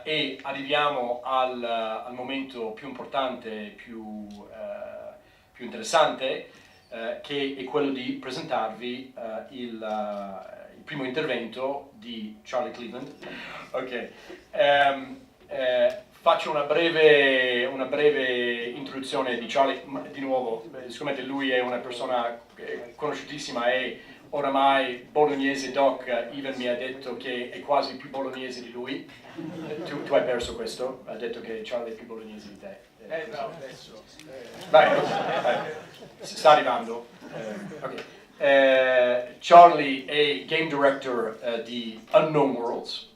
E arriviamo al momento più importante, più interessante, che è quello di presentarvi il primo intervento di Charlie Cleveland. Ok. Faccio una breve introduzione di Charlie. Di nuovo, sicuramente lui è una persona conosciutissima e oramai bolognese doc. Ivan mi ha detto che è quasi più bolognese di lui. Tu hai perso questo? Ha detto che Charlie è più bolognese di te. No, adesso. Vai, sta arrivando. Okay. Charlie è game director di UnknownWorlds.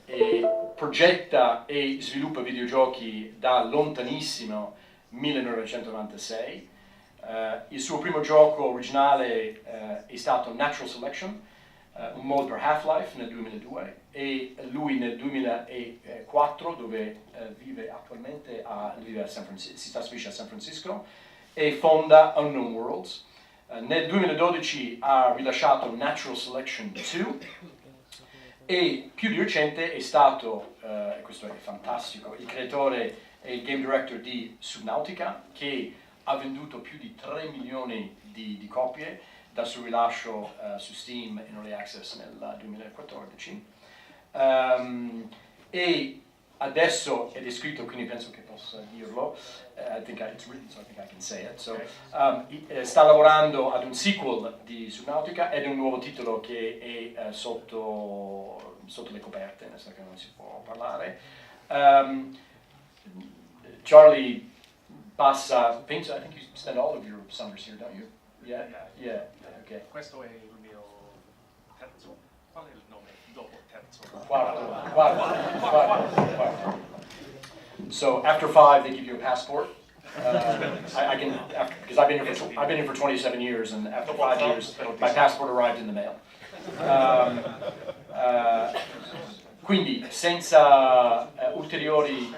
E progetta e sviluppa videogiochi da lontanissimo 1996. Il suo primo gioco originale è stato Natural Selection, un mod per Half-Life nel 2002, e lui nel 2004, dove vive attualmente, si trasferisce a San Francisco e fonda UnknownWorlds. Nel 2012 ha rilasciato Natural Selection 2 e più di recente è stato, questo è fantastico, il creatore e il game director di Subnautica, che ha venduto più di 3 milioni di copie dal suo rilascio su Steam in Early Access nel 2014. E adesso è descritto, quindi penso che possa dirlo, I think it's written, so I think I can say it. So, sta lavorando ad un sequel di Subnautica ed è un nuovo titolo che è sotto le coperte, nel senso che non si può parlare. Charlie passa, penso, I think you spend all of your summers here, don't you? Yeah. Okay. Questo è il mio terzo. Qual è il nome dopo terzo? Quarto. So after 5, they give you a passport. I can, because I've been here for 27 years, and after 5 years, my passport arrived in the mail. Quindi, senza ulteriori.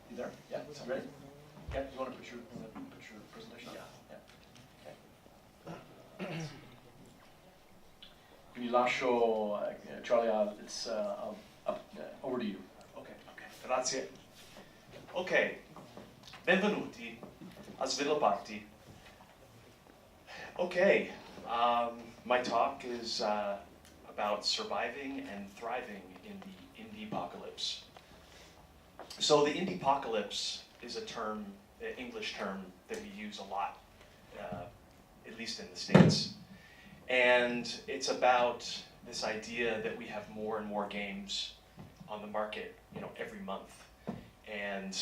You there? Yeah. Ready? Yeah. You want to put your presentation? Yeah. Okay. Quindi lascio Charlie, it's over to you. Ok, grazie. Ok, benvenuti a Svilupparty. Okay, my talk is about surviving and thriving in the Indiepocalypse. So the Indiepocalypse is a term, an English term that we use a lot, at least in the States. And it's about this idea that we have more and more games on the market, every month. And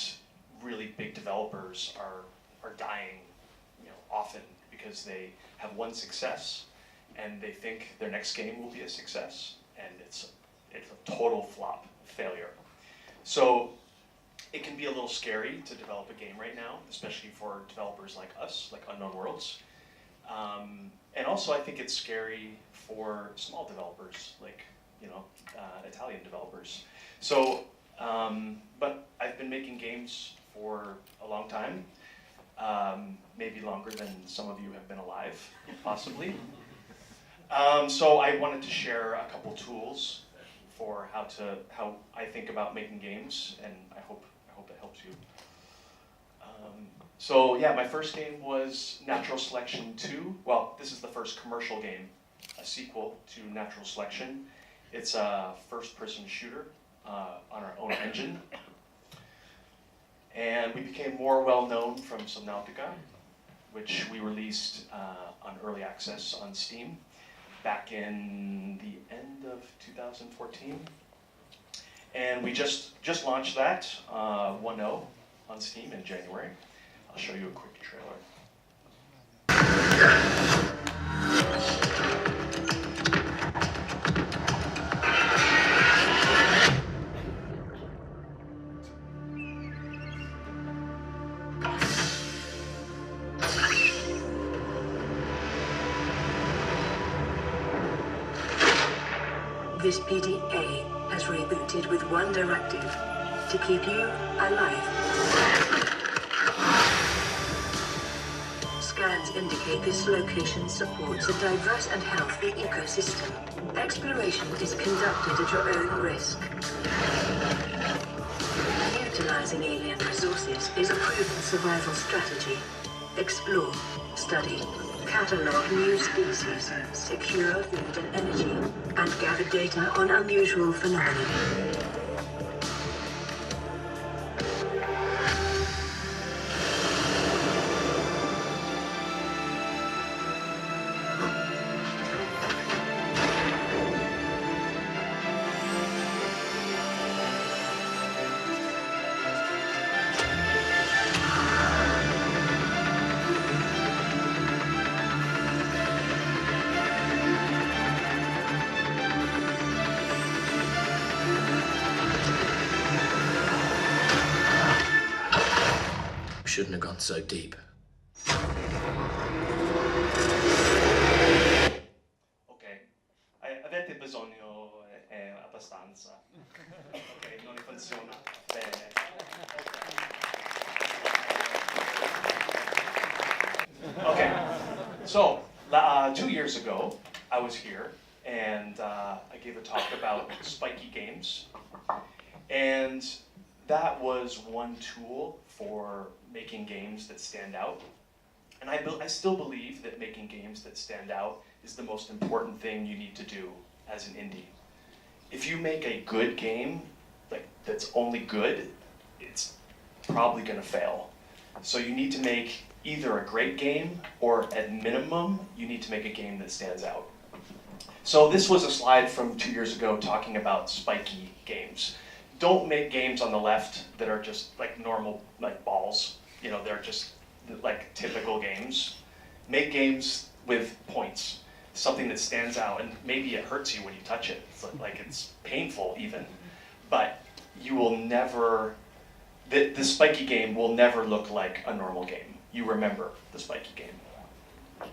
really big developers are dying, often because they have one success and they think their next game will be a success, and it's a total flop, failure. So it can be a little scary to develop a game right now, especially for developers like us, like UnknownWorlds. And also I think it's scary for small developers, like, Italian developers. So, but I've been making games for a long time, maybe longer than some of you have been alive, possibly. So I wanted to share a couple tools for how I think about making games, and I hope it helps you. So yeah, my first game was Natural Selection 2. Well, this is the first commercial game, a sequel to Natural Selection. It's a first-person shooter on our own engine. And we became more well-known from Subnautica, which we released on Early Access on Steam back in the end of 2014. And we just launched that 1.0 on Steam in January. I'll show you a quick trailer. This PDA has rebooted with one directive: to keep you alive. Scans indicate this location supports a diverse and healthy ecosystem. Exploration is conducted at your own risk. utilizing alien resources is a proven survival strategy. Explore, study, catalog new species, secure food and energy, and gather data on unusual phenomena. Shouldn't have gone so deep. Ok, avete bisogno abbastanza. Ok, non funziona bene. Okay, so 2 years ago, I was here and I gave a talk about spiky games, and that was one tool for making games that stand out. And I still believe that making games that stand out is the most important thing you need to do as an indie. If you make a good game, like that's only good, it's probably gonna fail. So you need to make either a great game, or at minimum, you need to make a game that stands out. So this was a slide from 2 years ago talking about spiky games. Don't make games on the left that are just like normal, like balls. You know, they're just like typical games. Make games with points, something that stands out, and maybe it hurts you when you touch it. It's like it's painful even, but you will never, the spiky game will never look like a normal game. You remember the spiky game.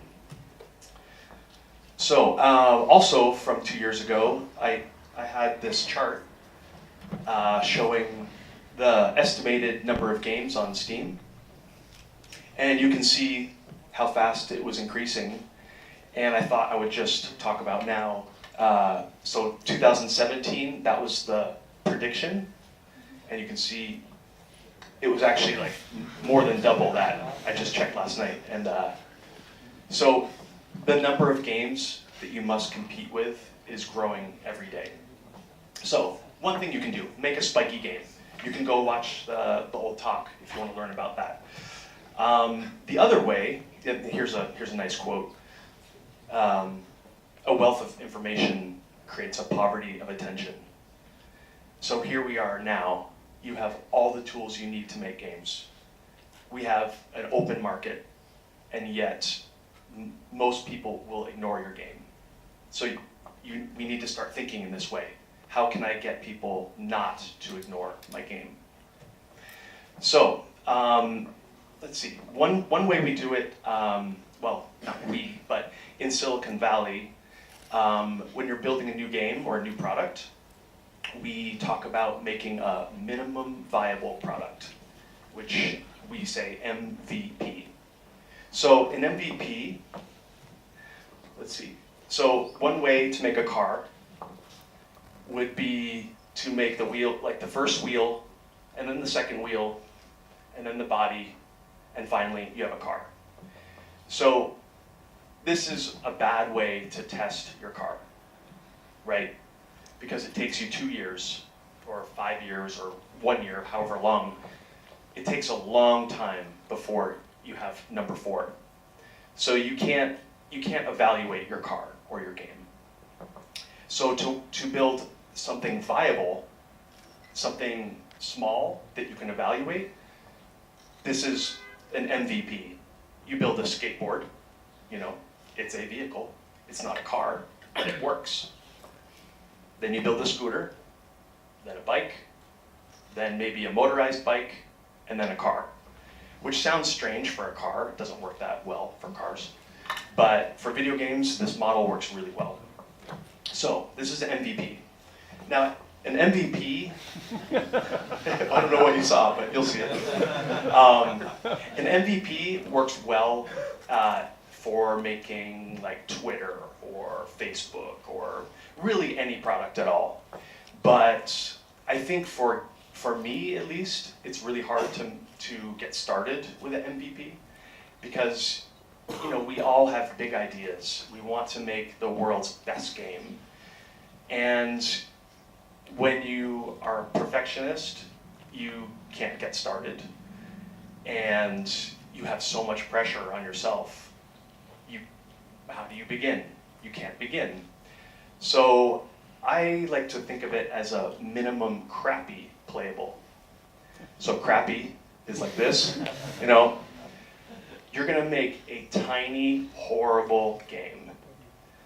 So also from 2 years ago, I had this chart showing the estimated number of games on Steam. And you can see how fast it was increasing. And I thought I would just talk about now. So 2017, that was the prediction. And you can see it was actually like more than double that. I just checked last night. And so the number of games that you must compete with is growing every day. So one thing you can do, make a spiky game. You can go watch the old talk if you want to learn about that. The other way, here's a nice quote. A wealth of information creates a poverty of attention. So here we are now. You have all the tools you need to make games. We have an open market, and yet most people will ignore your game. So we need to start thinking in this way. How can I get people not to ignore my game? So let's see. One way we do it, well, not we, but in Silicon Valley, when you're building a new game or a new product, we talk about making a minimum viable product, which we say MVP. So an MVP, let's see. So one way to make a car would be to make the wheel, like the first wheel, and then the second wheel, and then the body, and finally you have a car. So this is a bad way to test your car, right? Because it takes you 2 years, or 5 years, or 1 year, however long. It takes a long time before you have number 4. So you can't evaluate your car or your game. So to build something viable, something small that you can evaluate, this is an MVP. You build a skateboard, you know, it's a vehicle. It's not a car, but it works. Then you build a scooter, then a bike, then maybe a motorized bike, and then a car. Which sounds strange for a car. It doesn't work that well for cars. But for video games, this model works really well. So this is an MVP. Now, an MVP, I don't know what you saw, but you'll see it. An MVP works well for making like Twitter or Facebook or really any product at all. But I think for for me at least, it's really hard to get started with an MVP because we all have big ideas. We want to make the world's best game. And when you are a perfectionist, you can't get started. And you have so much pressure on yourself. How do you begin? You can't begin. So I like to think of it as a minimum crappy playable. So crappy is like this, You're gonna make a tiny, horrible game.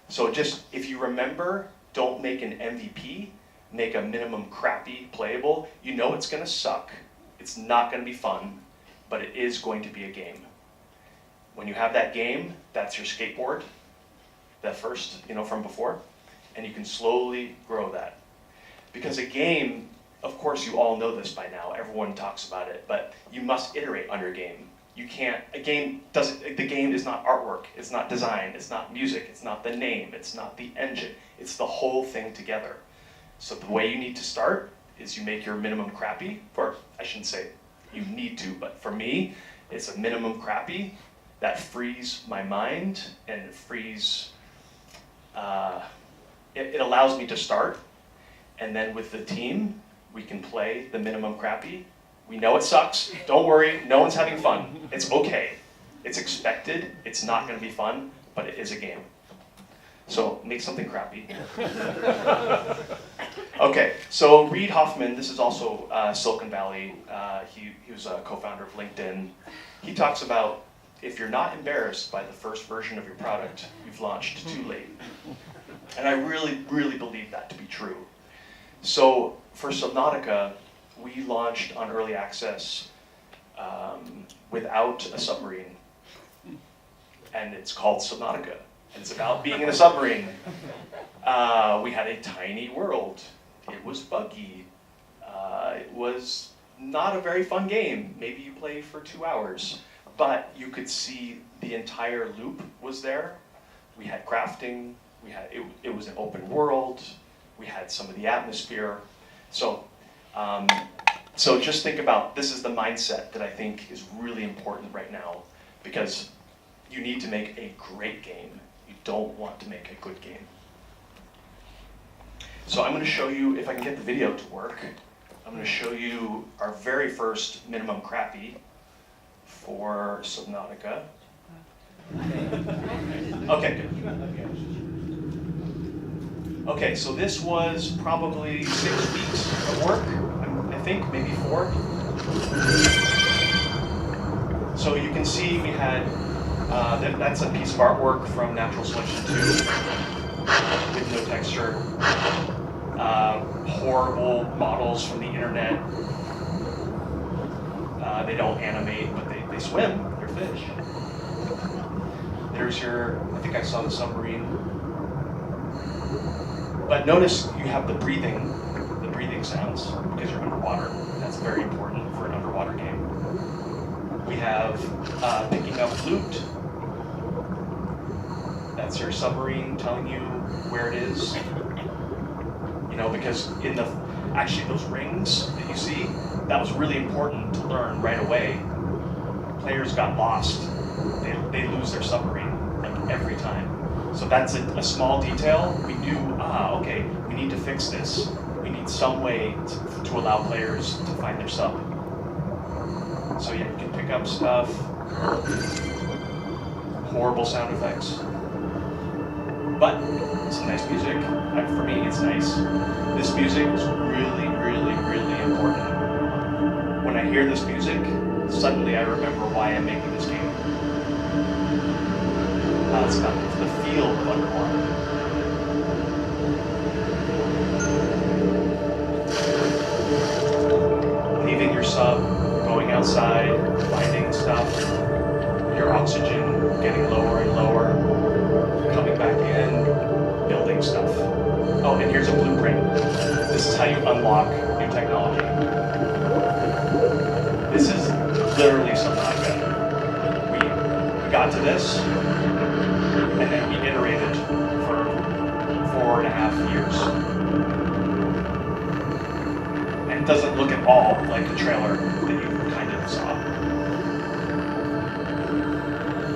So just, if you remember, don't make an MVP, make a minimum crappy playable. You know it's gonna suck. It's not gonna be fun, but it is going to be a game. When you have that game, that's your skateboard, that first, from before, and you can slowly grow that. Because a game, of course you all know this by now, everyone talks about it, but you must iterate on your game. The game is not artwork, it's not design, it's not music, it's not the name, it's not the engine, it's the whole thing together. So the way you need to start is you make your minimum crappy, or I shouldn't say you need to, but for me, it's a minimum crappy that frees my mind and it frees, it allows me to start, and then with the team, we can play the minimum crappy. We know it sucks, don't worry, no one's having fun. It's okay, it's expected, it's not gonna be fun, but it is a game. So make something crappy. Okay, so Reid Hoffman, this is also Silicon Valley, he was a co-founder of LinkedIn. He talks about, if you're not embarrassed by the first version of your product, you've launched too late. And I really, really believe that to be true. So for Subnautica, we launched on early access without a submarine. And it's called Subnautica. And it's about being in a submarine. We had a tiny world. It was buggy. It was not a very fun game. Maybe you play for 2 hours. But you could see the entire loop was there. We had crafting. It was an open world. We had some of the atmosphere. So just think about, this is the mindset that I think is really important right now, because you need to make a great game. You don't want to make a good game. So I'm going to show you, if I can get the video to work, I'm going to show you our very first minimum crappy for Subnautica. Okay, good. Okay, so this was probably 6 weeks of work, I think, maybe 4. So you can see we had, that's a piece of artwork from Natural Selection 2 with no texture. Horrible models from the internet. They don't animate, but they swim, they're fish. There's your, I think I saw the submarine. But notice you have the breathing sounds, because you're underwater. That's very important for an underwater game. We have picking up loot. That's your submarine telling you where it is. Because actually those rings that you see, that was really important to learn right away. Players got lost. They lose their submarine, like every time. So that's a small detail. We knew, okay, we need to fix this. We need some way to allow players to find their sub. So yeah, you can pick up stuff. Horrible sound effects. But it's nice music. For me, it's nice. This music is really, really, really important. When I hear this music, suddenly I remember why I'm making this game. It's got the feel of underwater. Leaving your sub, going outside, finding stuff, your oxygen getting lower and lower, coming back in, building stuff. Oh, and here's a blueprint. This is how you unlock new technology. This is literally Subnautica. We got to this, and then we iterated for 4.5 years. And it doesn't look at all, like the trailer that you kind of saw.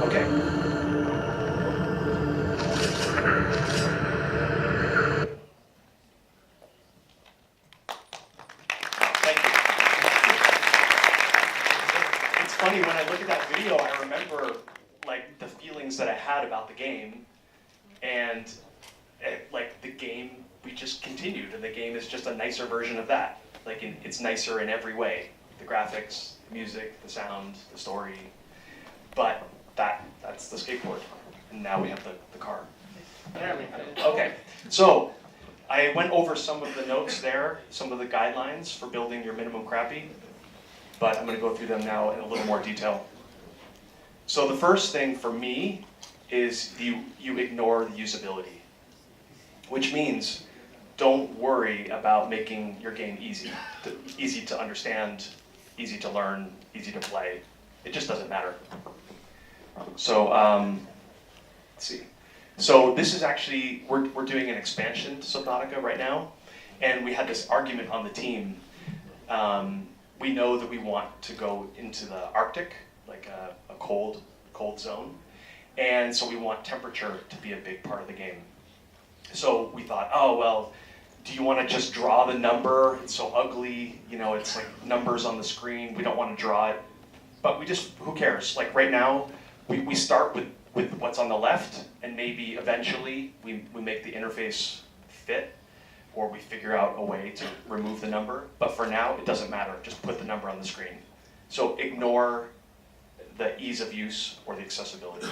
Okay. Thank you. It's funny, when I look at that video, I remember like the feelings that I had about the game, and like the game, we just continued, and the game is just a nicer version of that. Like it's nicer in every way. The graphics, the music, the sound, the story. But that's the skateboard. And now we have the car. Okay, so I went over some of the notes there, some of the guidelines for building your minimum crappy, but I'm gonna go through them now in a little more detail. So the first thing for me is you ignore the usability, which means don't worry about making your game easy to understand, easy to learn, easy to play. It just doesn't matter. So let's see. So this is actually, we're doing an expansion to Subnautica right now, and we had this argument on the team. We know that we want to go into the Arctic, like a cold zone, and so we want temperature to be a big part of the game. So we thought, oh well, do you want to just draw the number? It's so ugly, you know, it's like numbers on the screen. We don't want to draw it, but we just, who cares? Like right now, we start with what's on the left, and maybe eventually we make the interface fit, or we figure out a way to remove the number. But for now, it doesn't matter. Just put the number on the screen. So ignore the ease of use or the accessibility.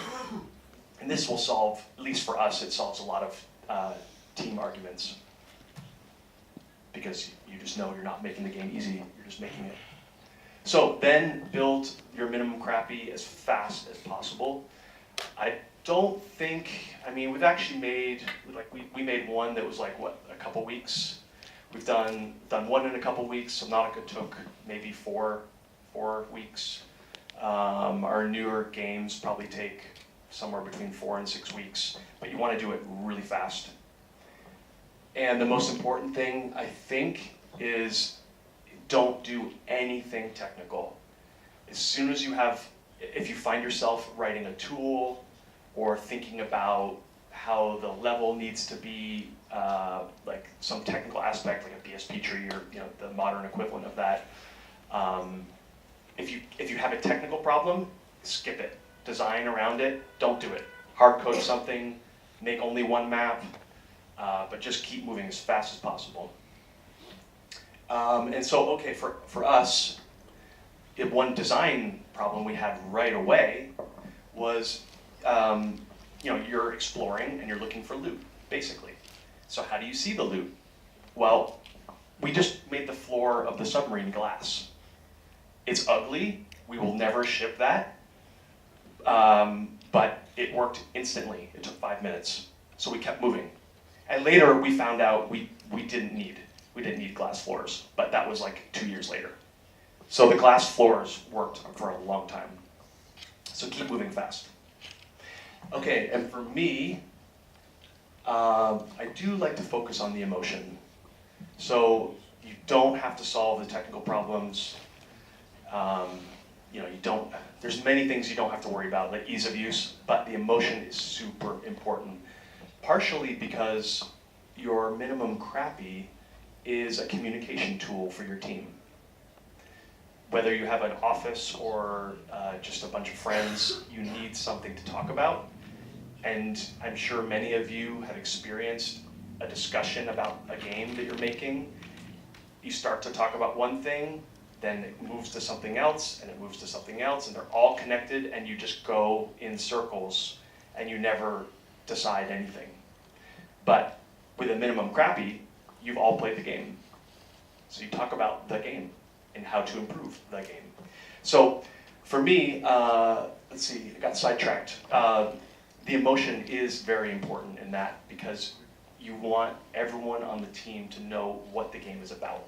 And this will solve, at least for us, it solves a lot of team arguments, because you just know you're not making the game easy, you're just making it. So then build your minimum crappy as fast as possible. I don't think, I mean, we've actually made, like we made one that was like, what, a couple weeks? We've done one in a couple weeks. Subnautica took maybe four weeks. Our newer games probably take somewhere between 4 and 6 weeks, but you want to do it really fast. And the most important thing, I think, is don't do anything technical. As soon as you have, if you find yourself writing a tool or thinking about how the level needs to be, like some technical aspect, like a BSP tree or the modern equivalent of that, if you have a technical problem, skip it. Design around it, don't do it. Hard code something, make only one map, but just keep moving as fast as possible. And so, okay, for us, one design problem we had right away was, you're exploring and you're looking for loot, basically. So how do you see the loot? Well, we just made the floor of the submarine glass. It's ugly, we will never ship that, but it worked instantly. It took 5 minutes, so we kept moving. And later we found out we didn't need glass floors, but that was like 2 years later. So the glass floors worked for a long time. So keep moving fast. Okay, and for me, I do like to focus on the emotion. So you don't have to solve the technical problems. There's many things you don't have to worry about, like ease of use, but the emotion is super important. Partially because your minimum crappy is a communication tool for your team. Whether you have an office or just a bunch of friends, you need something to talk about. And I'm sure many of you have experienced a discussion about a game that you're making. You start to talk about one thing, then it moves to something else, and it moves to something else, and they're all connected, and you just go in circles, and you never decide anything. But with a minimum crappy, you've all played the game. So you talk about the game and how to improve the game. So for me, let's see, I got sidetracked. The emotion is very important in that, because you want everyone on the team to know what the game is about.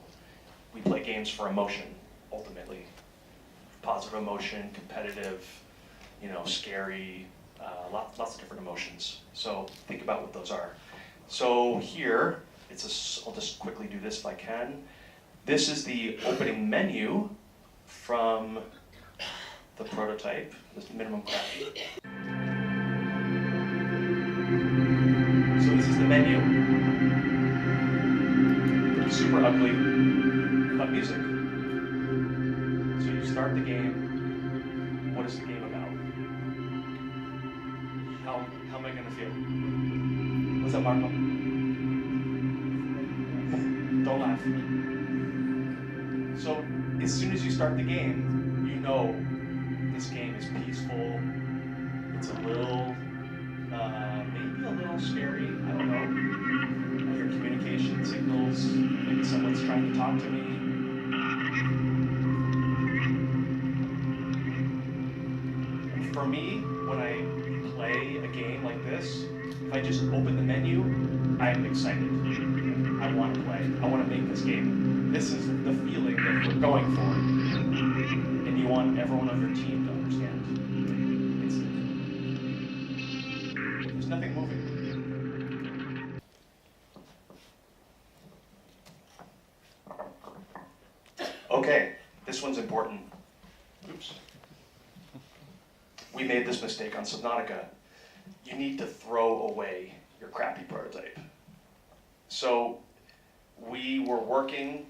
We play games for emotion, ultimately. Positive emotion, competitive, scary, lots of different emotions. So think about what those are. So here, I'll just quickly do this if I can. This is the opening menu from the prototype, this minimum crappy. So this is the menu. Super ugly, but music. So you start the game. What is the game about? How am I gonna feel? What's up, Marco? Don't laugh. So as soon as you start the game, you know this game is peaceful. It's a little, maybe a little scary. I don't know. I hear communication signals. Maybe someone's trying to talk to me. For me, when I play a game like this, if I just open the menu, I'm excited. I want to play. I want to make this game. This is the feeling that we're going for. And you want everyone on your team to understand. There's nothing moving. Okay, this one's important. Oops. We made this mistake on Subnautica. You need to throw away your crappy prototype. So we were working,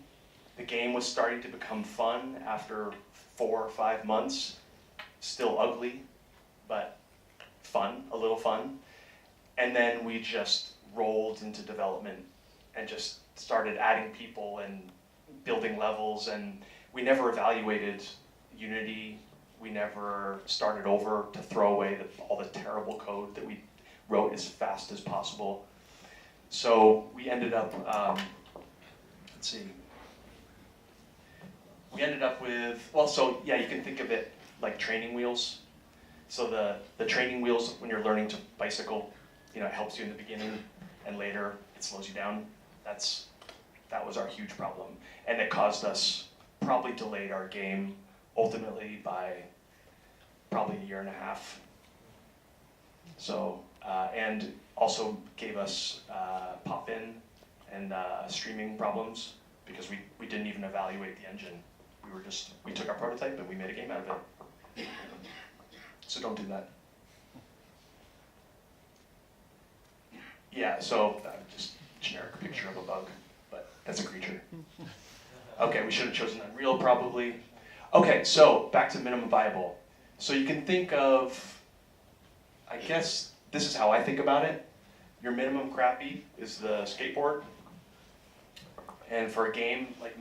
the game was starting to become fun after 4 or 5 months. Still ugly, but fun, a little fun. And then we just rolled into development and just started adding people and building levels, and we never evaluated Unity. We never started over to throw away all the terrible code that we wrote as fast as possible. So we ended up, let's see. We ended up with, well, so yeah, you can think of it like training wheels. So the training wheels, when you're learning to bicycle, it helps you in the beginning, and later it slows you down. That was our huge problem. And it caused us, probably delayed our game ultimately by probably 1.5 years. So, and also gave us pop-in and streaming problems because we didn't even evaluate the engine. We took our prototype and we made a game out of it. So don't do that. Yeah, so just generic picture of a bug, but that's a creature. Okay, we should have chosen Unreal probably. Okay, so back to minimum viable. So you can think of, I guess this is how I think about it. Your minimum crappy is the skateboard. And for a game, like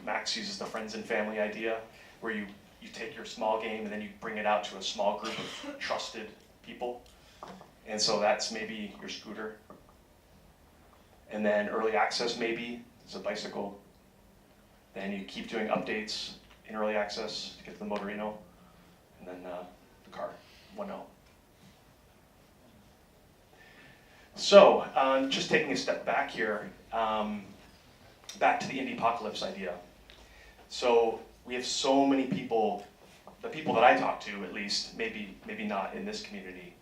Max uses the friends and family idea, where you take your small game and then you bring it out to a small group of trusted people. And so that's maybe your scooter. And then early access maybe is a bicycle. Then you keep doing updates in early access to get to the Motorino. And then the car, 1.0. So just taking a step back here, back to the Indiepocalypse idea. So we have so many people, the people that I talk to at least, maybe not in this community,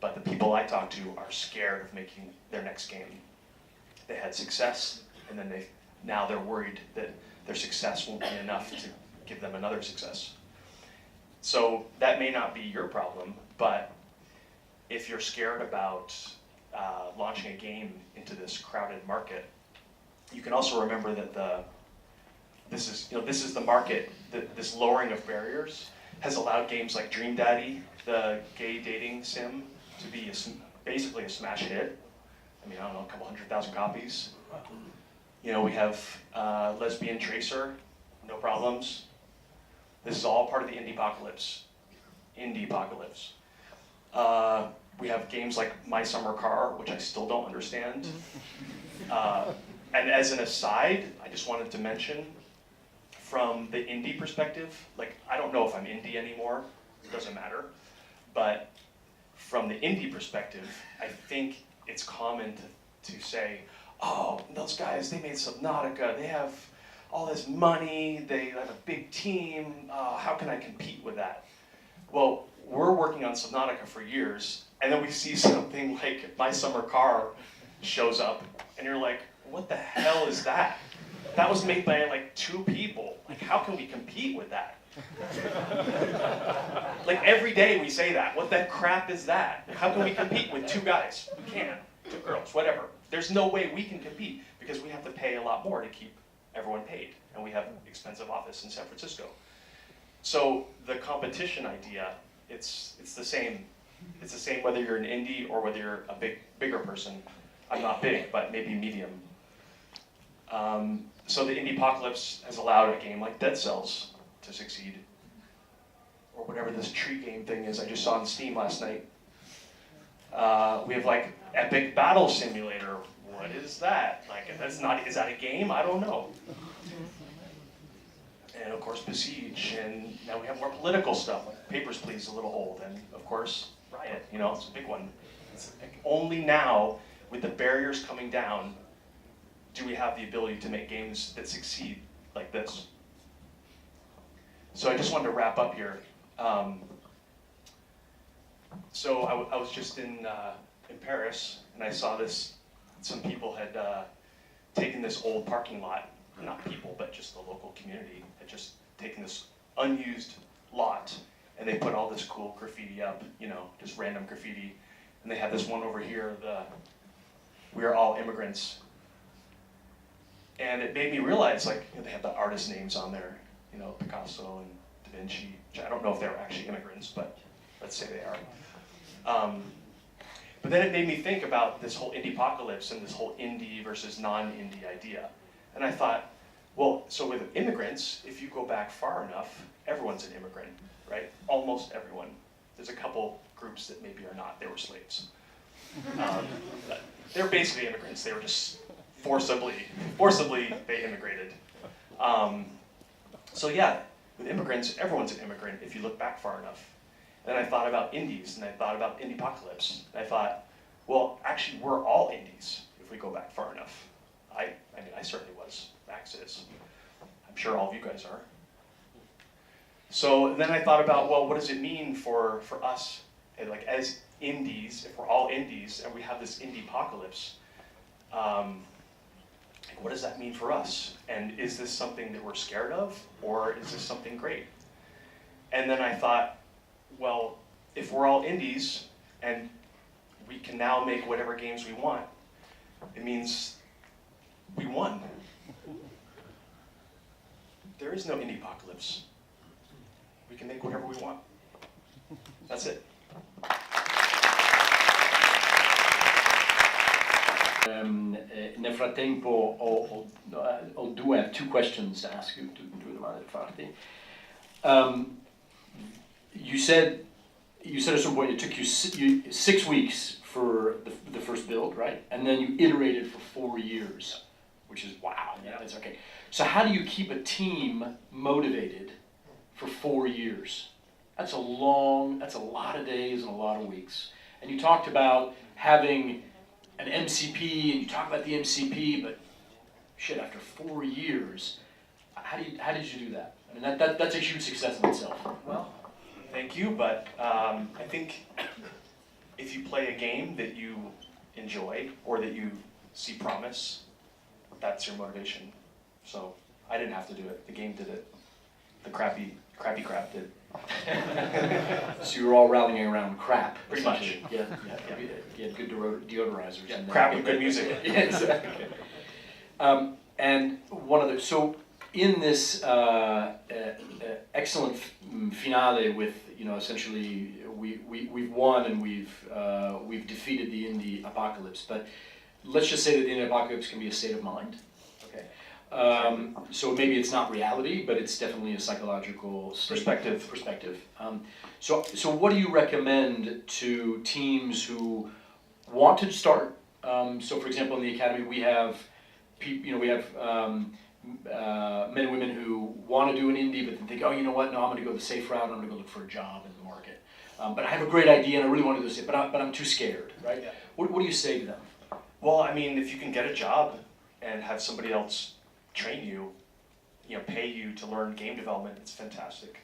but the people I talk to are scared of making their next game. They had success, and then now they're worried that their success won't be enough to give them another success. So that may not be your problem, but if you're scared about launching a game into this crowded market, you can also remember that this is the market. This lowering of barriers has allowed games like Dream Daddy, the gay dating sim, to be basically a smash hit. I mean, I don't know, a couple 100,000 copies. We have Lesbian Tracer, no problems. This is all part of the Indiepocalypse. We have games like My Summer Car, which I still don't understand. And as an aside, I just wanted to mention, from the indie perspective, I don't know if I'm indie anymore, it doesn't matter, but from the indie perspective, I think it's common to say, oh, those guys, they made Subnautica, they have all this money, they have a big team, how can I compete with that? Well, we're working on Subnautica for years, and then we see something like My Summer Car shows up, and you're like, what the hell is that? that was made by like 2 people. Like, how can we compete with that? Like, every day we say that. What the crap is that? How can we compete with 2 guys? We can't. 2 girls, whatever. There's no way we can compete because we have to pay a lot more to keep everyone paid. And we have an expensive office in San Francisco. So the competition idea, it's the same. It's the same whether you're an indie or whether you're a bigger person. I'm not big, but maybe medium. So the Indiepocalypse has allowed a game like Dead Cells to succeed. Or whatever this tree game thing is I just saw on Steam last night. We have like Epic Battle Simulator. What is that? Like, is that a game? I don't know. And of course Besiege, and now we have more political stuff, like Papers, Please, a little old, and of course Riot, you know, it's a big one. It's like only now, with the barriers coming down, do we have the ability to make games that succeed like this. So I just wanted to wrap up here. So I was just in Paris, and I saw this, some people had taken this old parking lot, not people, but just the local community, had just taken this unused lot, and they put all this cool graffiti up, you know, just random graffiti. And they had this one over here, "We are all immigrants." And it made me realize, like, you know, they have the artist names on there, you know, Picasso and Da Vinci, which I don't know if they were actually immigrants, but let's say they are. But then it made me think about this whole Indiepocalypse and this whole indie versus non-indie idea. And I thought, well, so with immigrants, if you go back far enough, everyone's an immigrant, right? Almost everyone. There's a couple groups that maybe are not, they were slaves. But they're basically immigrants, they were just forcibly they immigrated. So yeah, with immigrants, everyone's an immigrant if you look back far enough. And then I thought about indies, and I thought about Indiepocalypse, and I thought, well, actually we're all indies if we go back far enough. I mean, I certainly was, Max is. I'm sure all of you guys are. So then I thought about, well, what does it mean for us, like as indies, if we're all indies and we have this Indiepocalypse, like what does that mean for us? And is this something that we're scared of, or is this something great? And then I thought, well, if we're all indies and we can now make whatever games we want, it means we won. There is no Indiepocalypse. We can make whatever we want. That's it. Nel frattempo I have 2 questions to ask you, 2 domande da farti. You said at some point it took you 6 weeks for the first build, right? And then you iterated for 4 years, which is wow. Yeah, that's okay. So how do you keep a team motivated for 4 years? That's a lot of days and a lot of weeks. And you talked about having an MCP, and you talk about the MCP, but shit, after 4 years, how did you do that? I mean, that's a huge success in itself. Well, thank you, but I think if you play a game that you enjoy or that you see promise, that's your motivation. So I didn't have to do it. The game did it. The crappy crap did. So you were all rallying around crap. Pretty much. Yeah. You had good deodorizers. Yeah, and crap with good music. Yeah, exactly. And one other, so in this excellent finale with, you know, essentially we've won and we've defeated the Indiepocalypse, but let's just say that the Indiepocalypse can be a state of mind. Okay. So maybe it's not reality, but it's definitely a psychological perspective. So what do you recommend to teams who want to start? So for example, in the academy we have men and women who want to do an indie, but then think, oh, you know what? No, I'm going to go the safe route. I'm going to go look for a job in the market. But I have a great idea and I really want to do this, but I'm too scared, right? Yeah. What do you say to them? Well, I mean, if you can get a job and have somebody else train you, you know, pay you to learn game development, it's fantastic.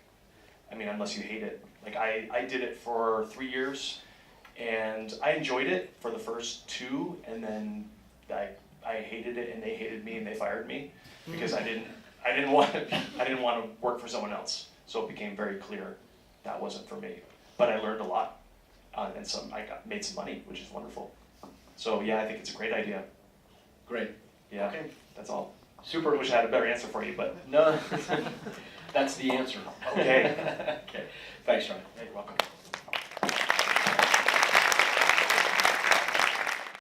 I mean, unless you hate it. Like I did it for 3 years, and I enjoyed it for the first 2, and then I hated it, and they hated me, and they fired me. because I didn't want to work for someone else. So it became very clear that wasn't for me. But I learned a lot, and I made some money, which is wonderful. So yeah, I think it's a great idea. Great. Yeah, Okay. that's all. Super. I wish I had a better answer for you, but No, that's the answer. okay. Okay. Thanks, John. You're welcome.